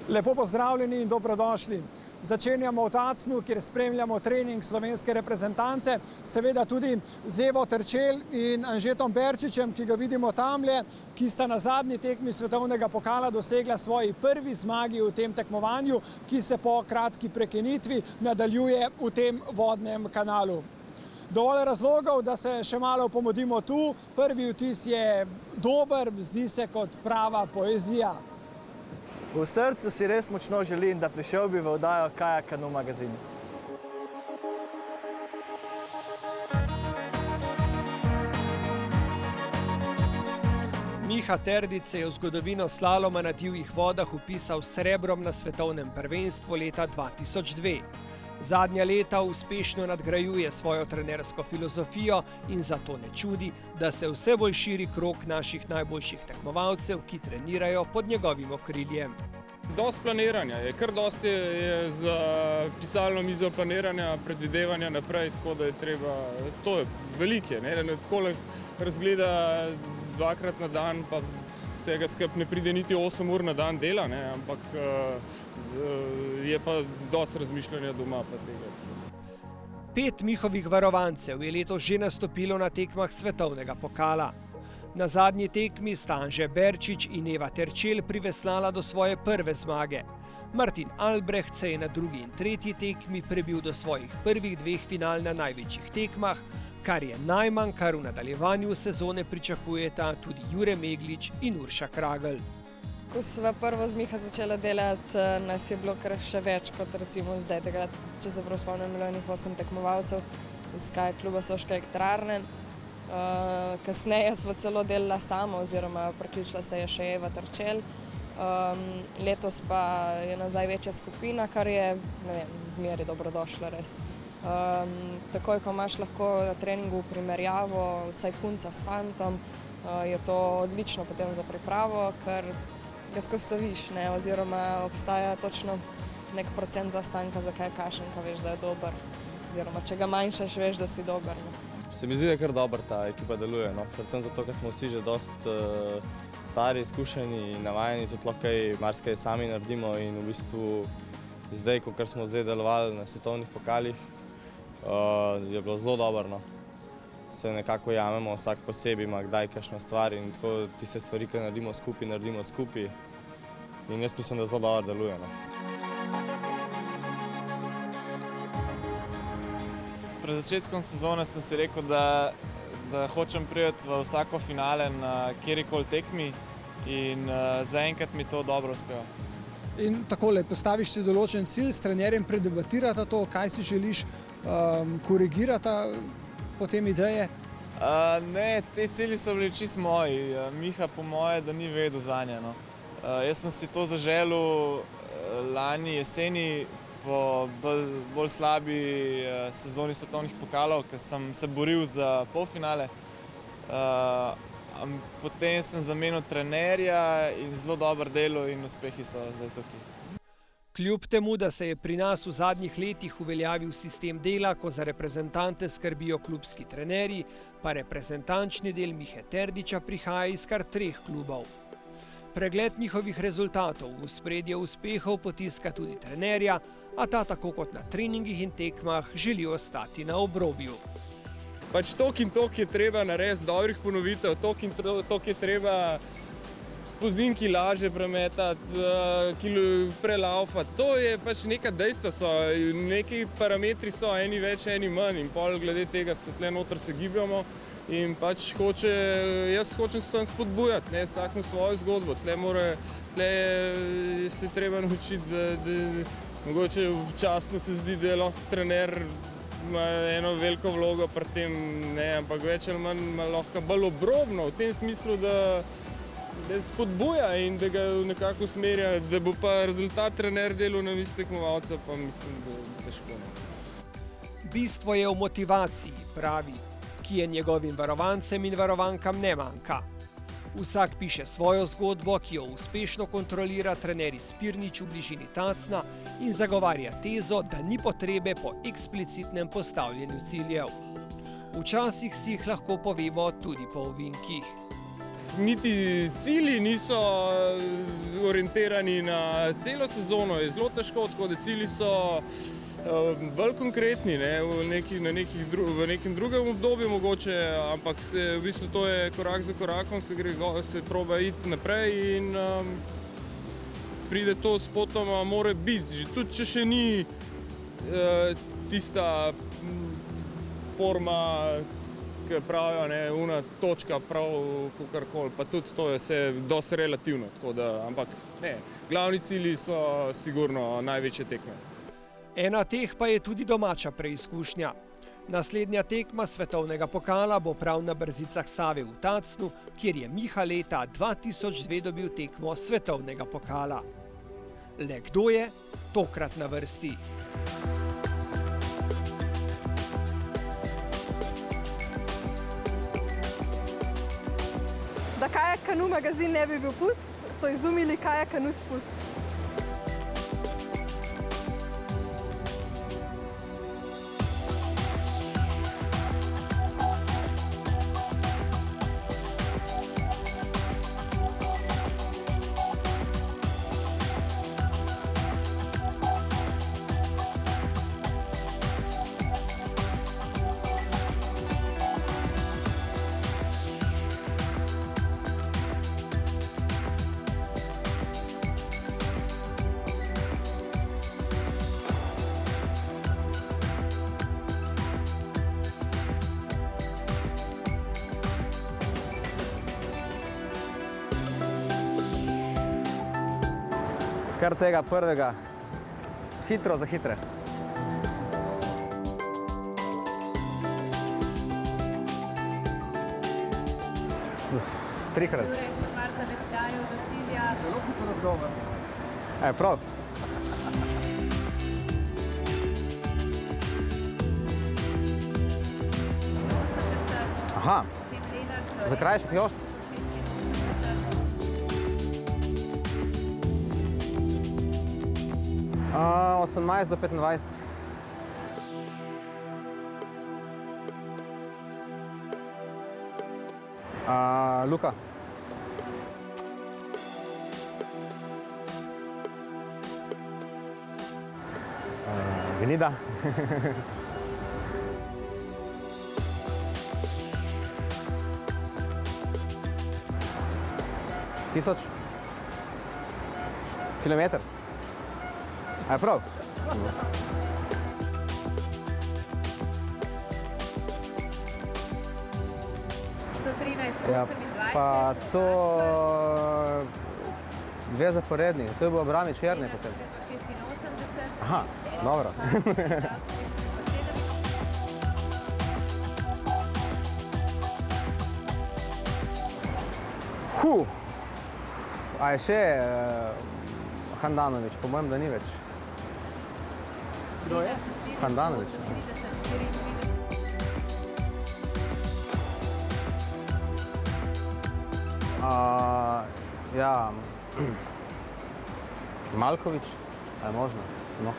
Lepo pozdravljeni in dobrodošli. Začenjamo v Tacnu, kjer spremljamo trening slovenske reprezentance, seveda tudi z Evo Terčelj in Anžetom Berčičem, ki ga vidimo tamle, ki sta na zadnji tekmi svetovnega pokala dosegla svoji prvi zmagi v tem tekmovanju, ki se po kratki prekinitvi nadaljuje v tem vodnem kanalu. Dovolj razlogov, da se še malo pomodimo tu. Prvi vtis je dober, zdi se kot prava poezija. V srcu si res močno želim, da prišel bi v oddajo Kaja Kanu magazin. Miha Terdić se je v zgodovino slaloma na divjih vodah vpisal s srebrom na svetovnem prvenstvu leta 2002. Zadnja leta uspešno nadgrajuje svojo trenersko filozofijo in zato ne čudi, da se vse bolj širi krog naših najboljših tekmovalcev, ki trenirajo pod njegovim okriljem. Dosti planiranja je, kar dosti je za pisalno mizo planiranja, predvidevanja naprej, tako da je treba, to je velike, ne takole razgleda dvakrat na dan, pa vsega skup ne pride niti 8 ur na dan dela, ne, ampak je pa dosti razmišljanja doma pa tega. 5 Mihovih varovancev je letos že nastopilo na tekmah svetovnega pokala. Na zadnji tekmi sta Anže Berčič in Eva Terčelj priveslala do svoje prve zmage. Martin Albrecht se je na drugi in tretji tekmi prebil do svojih prvih 2 final na največjih tekmah, kar je najmanj, kar v nadaljevanju sezone pričakujeta tudi Jure Meglič in Urša Kragl. Ko sva prvo z Miha začela delati, nas je bilo kar še več kot recimo zdaj. Takrat, če se prav spomnim, bilo enih 8 tekmovalcev iz Sky kluba Soške elektrarne. Kasneje sva celo delala sama oziroma priključila se je še Eva Terčelj. Letos pa je nazaj večja skupina, kar je, ne vem, zmeraj dobrodošlo res. Takoj, ko imaš lahko na treningu primerjavo, vsaj punca s fantom, je to odlično potem za pripravo, ker ga skozi sloviš, ne, oziroma obstaja točno nek procent zaostanka, zakaj kašen, ko veš, da je dober. Oziroma, če ga manjšaš, veš, da si dober. Ne. Se mi zdi, da je kar dobro ta ekipa deluje, no. Predvsem zato, ker smo vsi že dosti stari, izkušeni in navajeni, tudi lahko marsikaj sami naredimo in v bistvu zdaj, ko smo zdaj delovali na svetovnih pokalih, je bilo zelo dobro, no. Se nekako jamemo, vsak posebej ima kdaj kakšno stvar in tako tiste stvari, ki naredimo skupaj in jaz mislim, da zelo dobro deluje, no. Pred začetkom sezone sem si rekel, da hočem priti v vsako finale na kjerikoli tekmi in zaenkrat mi to dobro uspeva. In takole, postaviš si določen cilj, s trenerjem predebatirata to, kaj si želiš, korigirata potem ideje? Ne, te cilji so bili čisto moji. Miha po moje, da ni vedel zanje, no. Jaz sem si to zaželel lani jeseni, po bolj slabi sezoni svetovnih pokalov, ker sem se boril za polfinale. Potem sem zamenil trenerja in zelo dobro delo in uspehi so zdaj tukaj. Kljub temu, da se je pri nas v zadnjih letih uveljavil sistem dela, ko za reprezentante skrbijo klubski trenerji, pa reprezentančni del Mihe Terdića prihaja iz kar 3 klubov. Pregled njihovih rezultatov v ospredje uspehov potiska tudi trenerja, a ta tako kot na treningih in tekmah želi ostati na obrobju. Pač tok in tok je treba narediti dobrih ponovitev, tok in tok je treba po zinki lažje premetati, prelaufati. To je pač neka dejstva so, neki parametri so, eni več, eni manj in pol glede tega se tle noter se gibljamo in pač jaz hočem sem spodbujati, ne, vsak mu svojo zgodbo. Tle se treba naučiti, da mogoče včasno se zdi, da je lahko trener ima eno veliko vlogo pri tem, ne, ampak več ali manj lahko bolj obrobno, v tem smislu, da spodbuja in da ga nekako usmerja, da bo pa rezultat trener delal na vis tekmovalca, pa mislim, da je težko. Bistvo je v motivaciji, pravi, ki je njegovim varovancem in varovankam ne manjka. Vsak piše svojo zgodbo, ki jo uspešno kontrolira trener iz Pirnič v bližini Tacna in zagovarja tezo, da ni potrebe po eksplicitnem postavljanju ciljev. Včasih si jih lahko povemo tudi po ovinkih. Niti cilji niso orientirani na celo sezono, je zelo težko, tako da cilji so bolj konkretni, ne, v nekem drugem obdobju mogoče, ampak v bistvu to je korak za korakom, se proba iti naprej in pride to spotoma, mora biti, tudi če še ni tista forma, ki pravijo, ne, una točka prav kakorkoli, pa tudi to je vse dosti relativno, tako da, ampak ne, glavni cilji so sigurno največje tekme. Ena teh pa je tudi domača preizkušnja. Naslednja tekma svetovnega pokala bo prav na Brzicah Save v Tacnu, kjer je Miha leta 2002 dobil tekmo svetovnega pokala. Le kdo je tokrat na vrsti? Da Kajak Kanu magazin ne bi bil pust, so izumili Kajak Kanu spust. Kar tega prvega, hitro za hitre. Trikrat. Zelo hitro odgovor. Prav. Aha, za krajšek jošt. Uh, 18 do 25. Luka. Venida. Tisoč. Kilometer. A je prav? 113, Ja, 28. pa to dve zaporedni, to je bil Abramič Jernej potem. 86. Aha, dobro. A je še Handanović, po mojem, da ni več. Kdo je? Handanović. Ja, Malković, a je možno? No.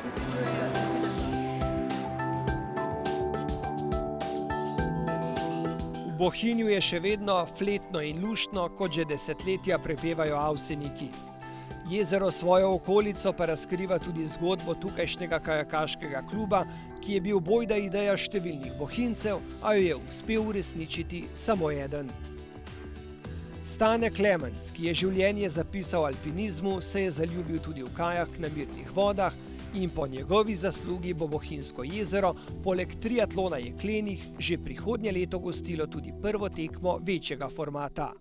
V Bohinju je še vedno fletno in luštno, kot že desetletja prepevajo Avseniki. Jezero svojo okolico pa razkriva tudi zgodbo tukajšnjega kajakaškega kluba, ki je bil bojda ideja številnih bohinjcev, a jo je uspel uresničiti samo eden. Stane Klemenc, ki je življenje zapisal alpinizmu, se je zaljubil tudi v kajak na mirnih vodah in po njegovi zaslugi bo Bohinjsko jezero poleg triatlona jeklenih že prihodnje leto gostilo tudi prvo tekmo večjega formata.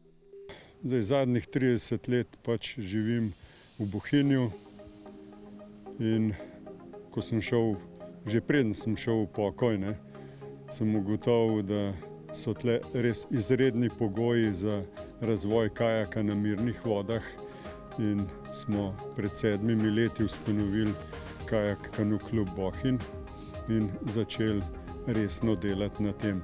Zadnjih 30 let pač živim v Bohinju in ko sem šel, že preden sem šel v pokoj, sem ugotovil, da so tle res izredni pogoji za razvoj kajaka na mirnih vodah in smo pred 7 leti ustanovili Kajak Kanu klub Bohinj in začeli resno delati na tem.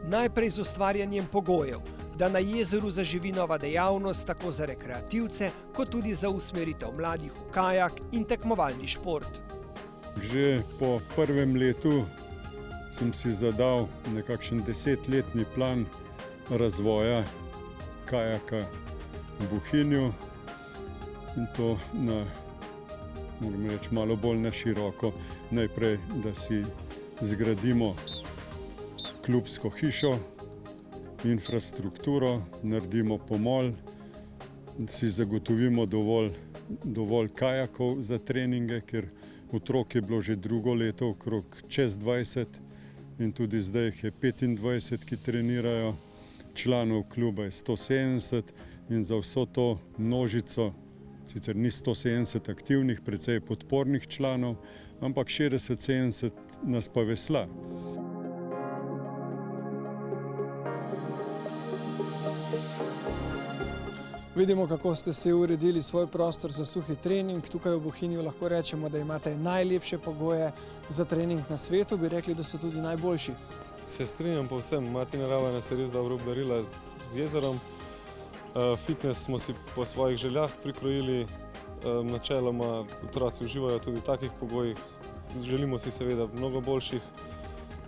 Najprej z ustvarjanjem pogojev, da na jezeru zaživi nova dejavnost tako za rekreativce, kot tudi za usmeritev mladih v kajak in tekmovalni šport. Že po prvem letu sem si zadal nekakšen 10-letni plan razvoja kajaka v Bohinju in to na, moram reči, malo bolj na široko. Najprej, da si zgradimo klubsko hišo, infrastrukturo, naredimo pomol, si zagotovimo dovolj kajakov za treninge, ker otrok je bilo že drugo leto okrog čez 20 in tudi zdaj jih je 25, ki trenirajo. Članov kluba je 170 in za vso to množico, sicer ni 170 aktivnih, precej podpornih članov, ampak 60-70 nas pa vesla. Vidimo, kako ste si uredili svoj prostor za suhi trening. Tukaj v Bohinju lahko rečemo, da imate najlepše pogoje za trening na svetu. Bi rekli, da so tudi najboljši. Se strinjam povsem. Mati narava nas je res dobro obdarila z jezerom. Fitness smo si po svojih željah prikrojili. Načeloma otroci uživajo tudi v takih pogojih. Želimo si seveda mnogo boljših.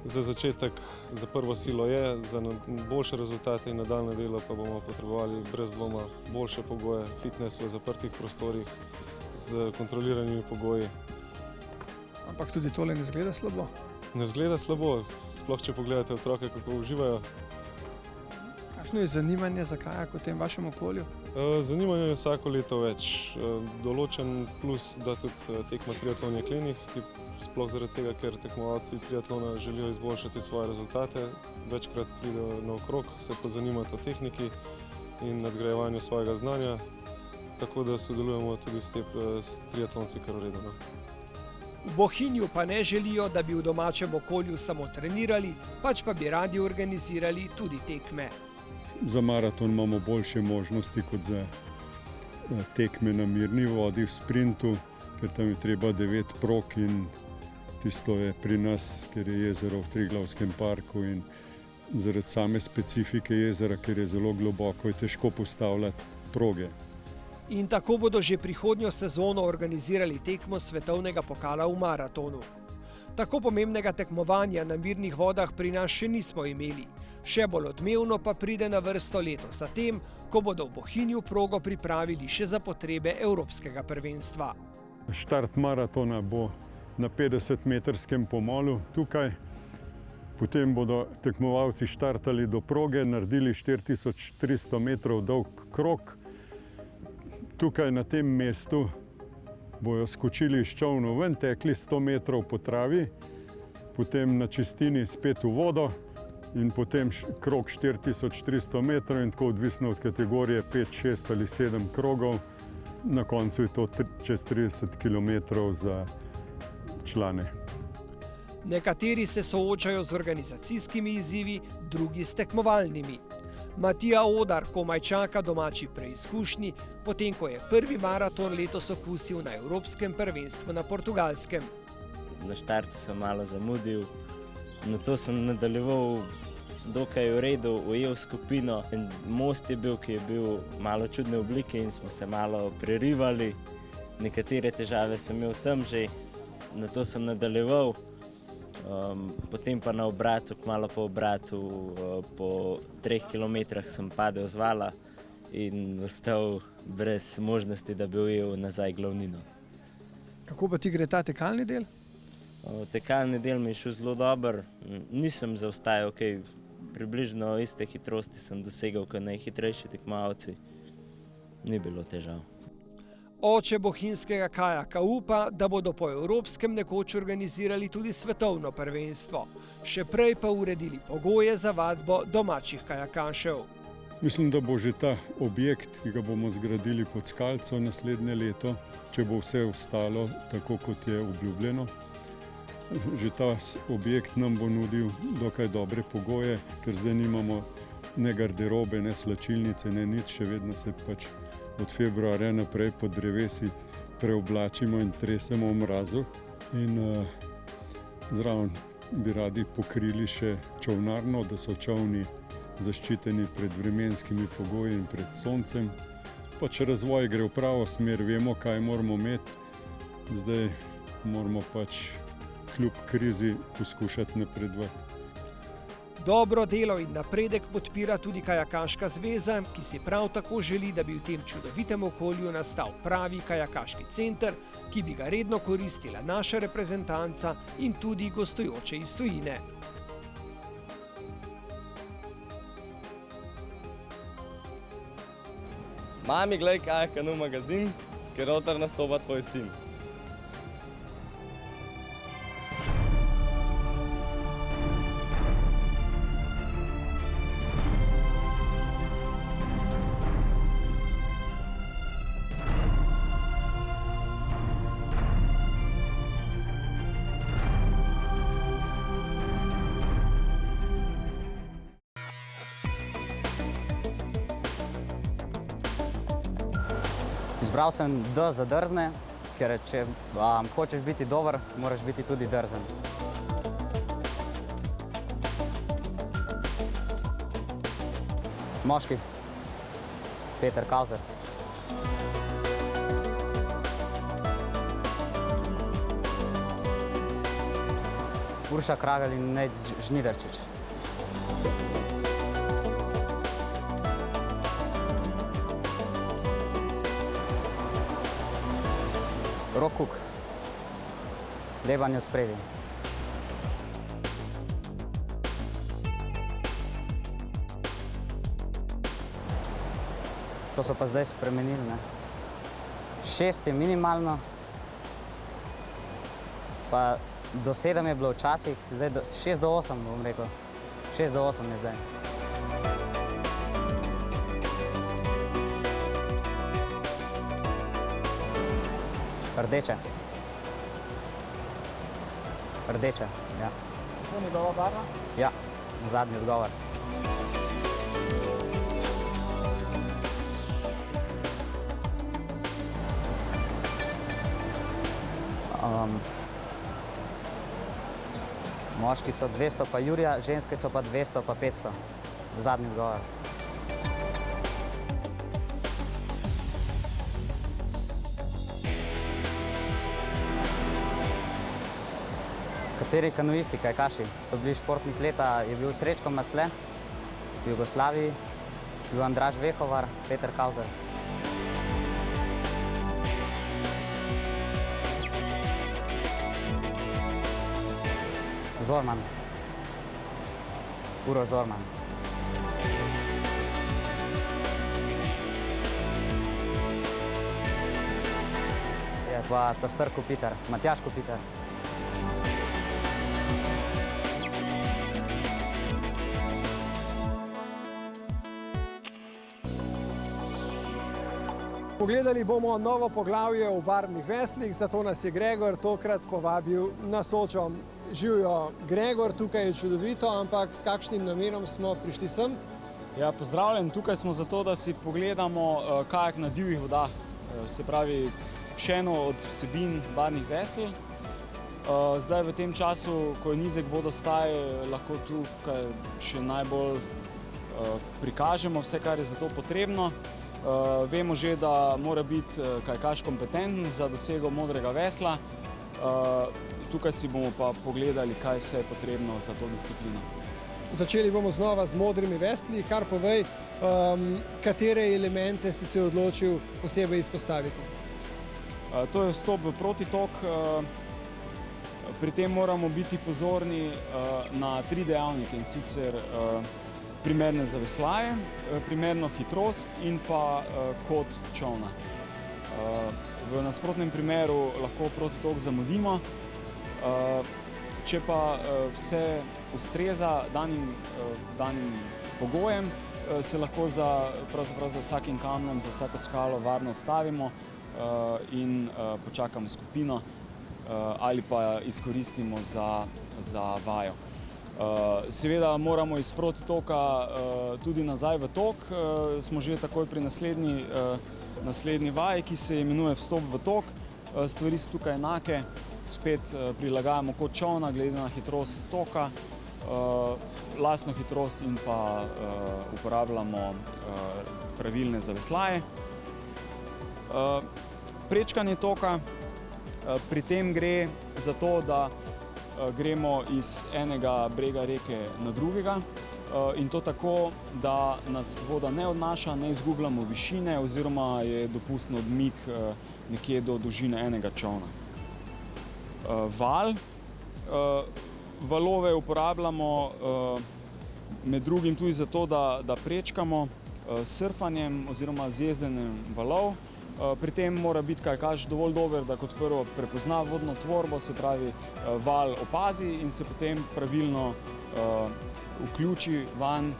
Za začetek, za prvo silo je, za boljše rezultate in nadaljne delo pa bomo potrebovali brez dvoma boljše pogoje, fitness v zaprtih prostorih z kontroliranimi pogoji. Ampak tudi tole ne zgleda slabo. Ne zgleda slabo, sploh če pogledate otroke, kako uživajo. Kakšno je zanimanje za kajak v tem vašem okolju? Zanimanje je vsako leto več. Določen plus, da tudi tekma triatlon jeklenih, ki sploh zaradi tega, ker tekmovalci triatlona želijo izboljšati svoje rezultate, večkrat pridejo naokrog, se pozanimati o tehniki in nadgrajevanju svojega znanja, tako da sodelujemo tudi s triatlonci kar v redu. V Bohinju pa ne želijo, da bi v domačem okolju samo trenirali, pač pa bi radi organizirali tudi tekme. Za maraton imamo boljše možnosti kot za tekme na mirni vodi v sprintu, ker tam je treba 9 prog in tisto je pri nas, ker je jezero v Triglavskem parku in zaradi same specifike jezera, ker je zelo globoko, je težko postavljati proge. In tako bodo že prihodnjo sezono organizirali tekmo svetovnega pokala v maratonu. Tako pomembnega tekmovanja na mirnih vodah pri nas še nismo imeli. Še bolj odmevno pa pride na vrsto letos, zatem, ko bodo v Bohinju progo pripravili še za potrebe evropskega prvenstva. Štart maratona bo na 50-metrskem pomolu tukaj. Potem bodo tekmovalci štartali do proge, naredili 4300 metrov dolg krog. Tukaj na tem mestu bojo skočili iz čolnov ven, tekli 100 metrov po travi, potem na čistini spet v vodo in potem krog 4300 metrov in tako odvisno od kategorije 5, 6 ali 7 krogov. Na koncu je to čez 30 km za člane. Nekateri se soočajo z organizacijskimi izzivi, drugi s tekmovalnimi. Matija Odar komaj čaka domači preizkušnji, potem ko je prvi maraton letos okusil na Evropskem prvenstvu na Portugalskem. Na štartu sem malo zamudil, nato sem nadaljeval dokaj v redu, ujel skupino. Most je bil, ki je bil malo čudne oblike in smo se malo prerivali. Nekatere težave sem imel tam že, nato sem nadaljeval. Potem pa na obratu, kmalu po obratu, po 3 kilometrah sem padel z vala in ostal brez možnosti, da bi ujel nazaj glavnino. Kako pa ti gre ta tekalni del? Tekalni del mi je šel zelo dober, nisem zaostajal, približno iste hitrosti sem dosegal kot najhitrejši tekmovalci, ni bilo težav. Oče bohinjskega kajaka upa, da bodo po evropskem nekoč organizirali tudi svetovno prvenstvo. Še prej pa uredili pogoje za vadbo domačih kajakašev. Mislim, da bo že ta objekt, ki ga bomo zgradili pod Skalco naslednje leto, če bo vse ostalo tako, kot je obljubljeno. Že ta objekt nam bo nudil dokaj dobre pogoje, ker zdaj nimamo ne garderobe, ne slačilnice, ne nič, še vedno se pač od februarja naprej pod drevesi preoblačimo in tresemo v mrazu. In zraven bi radi pokrili še čolnarno, da so čolni zaščiteni pred vremenskimi pogoji in pred soncem. Pač razvoj gre v pravo smer, vemo, kaj moramo imeti. Zdaj moramo pač kljub krizi poskušati napredovati. Dobro delo in napredek podpira tudi Kajakaška zveza, ki si prav tako želi, da bi v tem čudovitem okolju nastal pravi kajakaški center, ki bi ga redno koristila naša reprezentanca in tudi gostujoče iz tujine. Mami, glej Kajak Kanu magazin, ker noter nastopa tvoj sin. Izbral sem D za drzne, ker če hočeš biti dober, moraš biti tudi drzen. Moški, Peter Kauser. Urša Kragelj in Nejc Žnidarčič. Rok Kuk, lebanje od spredi. To so pa zdaj spremenili, ne. 6 je minimalno, pa do 7 je bilo včasih, zdaj 6 do 8 bom rekel. 6 do 8 je zdaj. Rdeče. Rdeče, ja. To njegova barva? Ja, zadnji odgovor. Moški so 200 pa Jurija, ženske so pa 200 pa 500. Zadnji odgovor. Kateri kanuisti, kajakaši so bili športnik leta, je bil Srečko Masle, v Jugoslaviji, bil Andraž Vehovar, Peter Kauser. Zorman. Uroš Zorman. Je pa Tastar Kopitar, Matjaž Kopitar. Pogledali bomo novo poglavje v barvnih veslih, zato nas je Gregor tokrat povabil na Sočo. Živjo, Gregor, tukaj je čudovito, ampak s kakšnim namenom smo prišli sem? Ja, pozdravljen, tukaj smo zato, da si pogledamo kajak na divjih vodah, se pravi še eno od vsebin barvnih vesel. Zdaj v tem času, ko je nizek vodostaj, lahko tukaj še najbolj prikažemo vse, kar je za to potrebno. Vemo že, da mora biti kajakaš kompetenten za dosego modrega vesla. Tukaj si bomo pa pogledali, kaj vse je potrebno za to disciplino. Začeli bomo znova z modrimi vesli. Kar povej, katere elemente si se odločil posebej izpostaviti? To je vstop v protitok. Pri tem moramo biti pozorni na 3 dejavnike, in sicer primerne zaveslaje, primerno hitrost in pa kot čolna. V nasprotnem primeru lahko protitok zamudimo. Če pa vse ustreza danim pogojem, se lahko pravzaprav za vsakim kamnom, za vsako skalo varno ustavimo in počakamo skupino ali pa izkoristimo za vajo. Seveda moramo iz protitoka tudi nazaj v tok, smo že takoj pri naslednji vaji, ki se imenuje vstop v tok. Stvari so tukaj enake, spet prilagajamo kot čolna glede na hitrost toka, lastno hitrost in pa uporabljamo pravilne zaveslaje. Prečkanje toka, pri tem gre za to, da gremo iz enega brega reke na drugega in to tako, da nas voda ne odnaša, ne izgubljamo višine oziroma je dopusten odmik nekje do dolžine enega čolna. Val. Valove uporabljamo med drugim tudi zato, da prečkamo s surfanjem oziroma z jezdenjem valov. Pri tem mora biti kajakaš dovolj dober, da kot prvo prepozna vodno tvorbo, se pravi val opazi in se potem pravilno vključi vanj,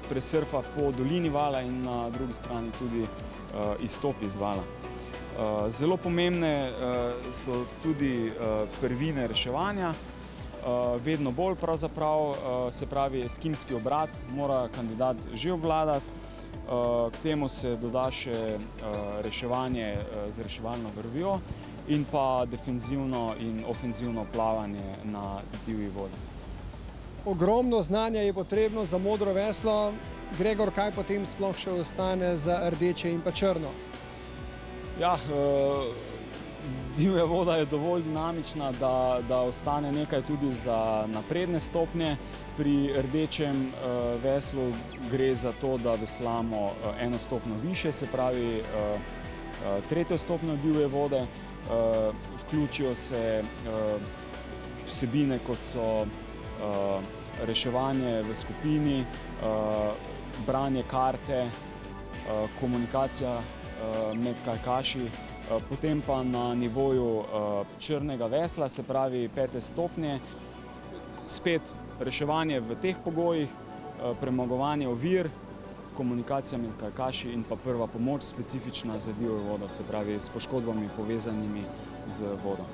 presurfa po dolini vala in na drugi strani tudi izstopi iz vala. Zelo pomembne so tudi prvine reševanja, vedno bolj pravzaprav, se pravi eskimski obrat mora kandidat že obvladati, k temu se doda še reševanje z reševalno vrvjo in pa defenzivno in ofenzivno plavanje na divji vodi. Ogromno znanja je potrebno za modro veslo. Gregor, kaj potem sploh še ostane za rdeče in pa črno? Ja, divja voda je dovolj dinamična, da ostane nekaj tudi za napredne stopnje. Pri rdečem veslu gre za to, da veslamo eno stopnjo više, se pravi tretjo stopnjo divje vode. Vključijo se vsebine, kot so reševanje v skupini, branje karte, komunikacija med kajakaši, potem pa na nivoju črnega vesla, se pravi 5. stopnje, spet reševanje v teh pogojih, premagovanje ovir, komunikacija med kajakaši in pa prva pomoč specifična za divjo vodo, se pravi s poškodbami povezanimi z vodo.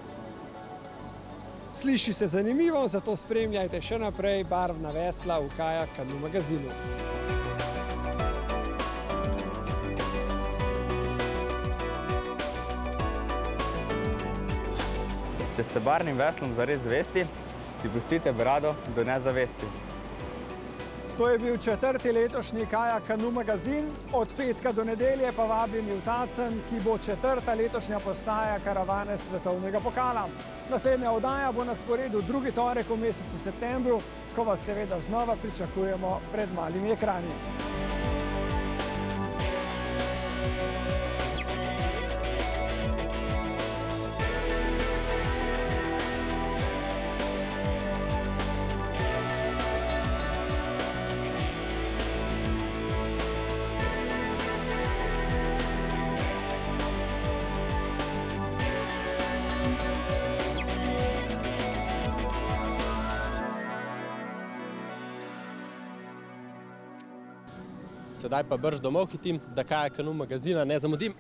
Sliši se zanimivo, zato spremljajte še naprej barvna vesla v Kajak Kanu magazinu. Če ste barvnim veslom zares zvesti, si pustite brado do nezavesti. To je bil 4. letošnji Kajak Kanu magazin. Od petka do nedelje pa vabljeni v Tacen, ki bo 4. letošnja postaja karavane svetovnega pokala. Naslednja oddaja bo na sporedu 2. torek v mesecu septembru, ko vas seveda znova pričakujemo pred malimi ekrani. Sedaj pa brž domov hitim, da Kajak Kanu magazina ne zamudim.